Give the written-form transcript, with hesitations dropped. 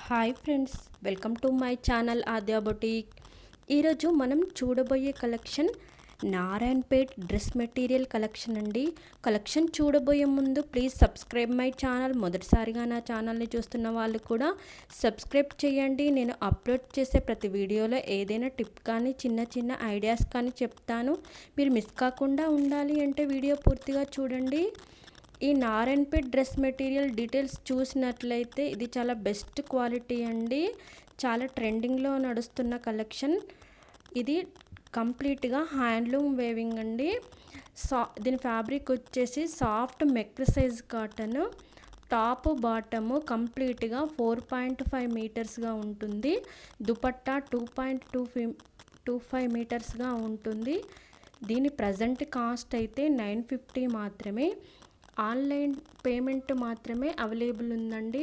Hi friends, welcome to my channel Aadya boutique. ఈరోజు మనం చూడబోయే collection Narayanpet dress material collection అండి. కలెక్షన్ చూడబోయే ముందు ప్లీజ్ సబ్స్క్రైబ్ మై ఛానల్. మొదటిసారిగా నా ఛానల్ని చూస్తున్న వాళ్ళు కూడా సబ్స్క్రైబ్ చేయండి. నేను అప్లోడ్ చేసే ప్రతి వీడియోలో ఏదైనా టిప్ కానీ చిన్న చిన్న ఐడియాస్ కానీ చెప్తాను. మీరు మిస్ కాకుండా ఉండాలి అంటే వీడియో పూర్తిగా చూడండి. ఈ నారాయణపేట్ డ్రెస్ మెటీరియల్ డీటెయిల్స్ చూసినట్లయితే ఇది చాలా బెస్ట్ క్వాలిటీ అండి. చాలా ట్రెండింగ్లో నడుస్తున్న కలెక్షన్. ఇది కంప్లీట్గా హ్యాండ్లూమ్ వేవింగ్ అండి. దీని ఫ్యాబ్రిక్ వచ్చేసి సాఫ్ట్ మెక్సైజ్ కాటన్. టాప్ బాటము కంప్లీట్గా 4.5 మీటర్స్గా ఉంటుంది. దుపట్టా 2.25 మీటర్స్గా ఉంటుంది. దీని ప్రజెంట్ కాస్ట్ అయితే 950 మాత్రమే. ఆన్లైన్ పేమెంట్ మాత్రమే అవైలబుల్ ఉందండి.